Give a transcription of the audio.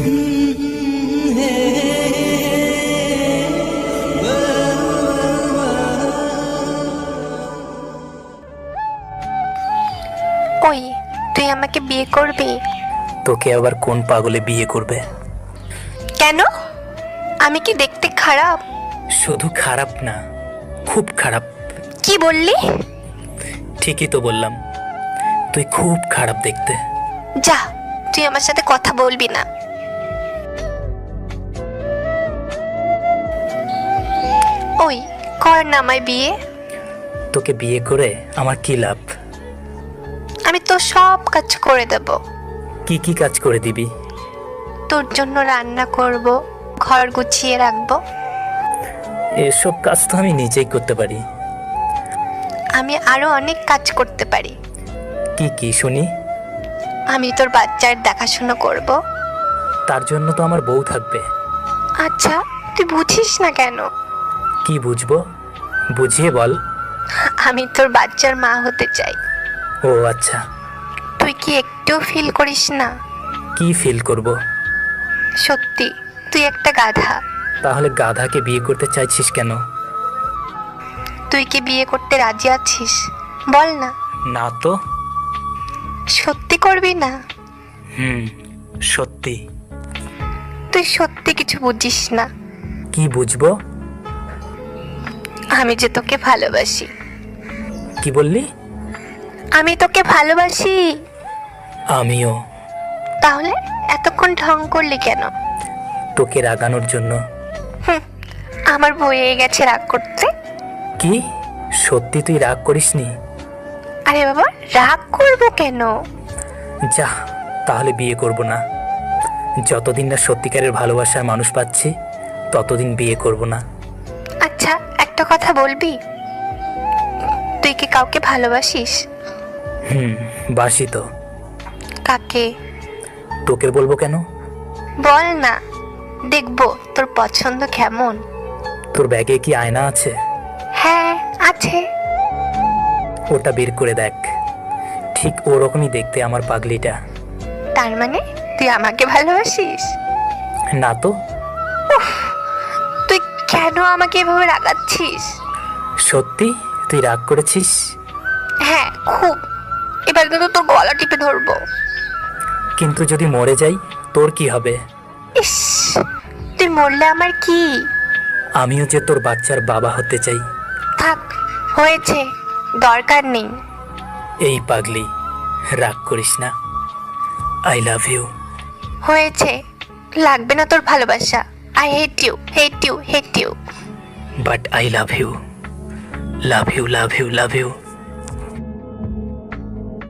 ওই, তুই আমাকে বিয়ে করবি? তোকে আবার কোন পাগলে বিয়ে করবে? কেন? আমি কি দেখতে খারাপ? শুধু খারাপ না, খুব খারাপ। কি বললি? ঠিকই তো বললাম, তুই খুব খারাপ দেখতে। যা, তুই আমার সাথে কথা বলবি না। ওই, কর না আমায় বিয়ে। তোকে বিয়ে করে আমার কি লাভ? আমি তো সব কাজ করে দেব। কি কি কাজ করে দিবি? তোর জন্য রান্না করব, ঘর গুছিয়ে রাখবো। এসব কাজ তো আমি নিজেই করতে পারি। আমি আরো অনেক কাজ করতে পারি। কি কি শুনি? আমি তোর বাচ্চার দেখাশোনা করব। তার জন্য তো আমার বউ থাকবে। আচ্ছা, তুই বুঝিস না কেন? কি বুঝবো? বুঝিয়ে বল। আমি তোর বাচ্চার মা হতে চাই। ও আচ্ছা। তুই কি একটু ফিল করিস না? কি ফিল করব? সত্যি, তুই একটা গাধা। তাহলে গাধাকে বিয়ে করতে চাইছিস কেন? তুই কি বিয়ে করতে রাজি আছিস? বল না। না তো। সত্যি করবি না? সত্যি। তুই সত্যি কিছু বুঝিস না। কি বুঝবো? আমি যে তোকে ভালোবাসি। কি বললি? আমি তোকে ভালোবাসি। আমিও। তাহলে এতক্ষণ ঢং করলি কেন? তোকে রাগানোর জন্য। আমার বয়ে গেছে রাগ করতে। কি? সত্যি তুই রাগ করিসনি? আরে বাবা, রাগ করবো কেন? যা, তাহলে বিয়ে করব না। যতদিন না সত্যিকারের ভালোবাসার মানুষ পাচ্ছি, ততদিন বিয়ে করব না। আচ্ছা, একটা কথা বলবি? তুই কি কাউকে ভালোবাসিস? বাসি তো। কাকে? তোকে বলবো কেন? বল না, দেখবো তোর পছন্দ কেমন। তোর ব্যাগে কি আয়না আছে? হ্যাঁ, আছে। ওটা বের করে দেখ। ঠিক ওরকমই দেখতে আমার পাগলিটা। তার মানে তুই আমাকে ভালোবাসিস? না তো। তুই কেন আমাকে এভাবে রাগাচ্ছিস? সত্যি তুই রাগ করেছিস? হ্যাঁ, খুব। এবার কিন্তু তোর গলা টিপে ধরবো। কিন্তু যদি মরে যাই, তোর কি হবে? ইস, তুই মরলে আমার কি? আমিও যে তোর বাচ্চার বাবা হতে চাই। থাক, হয়েছে, দরকার নেই। এই পাগলি, রাগ করিস না। I love you. হয়েছে, লাগবে না তোর ভালোবাসা। I hate you, hate you, hate you. But I love you, love you, love you, love you.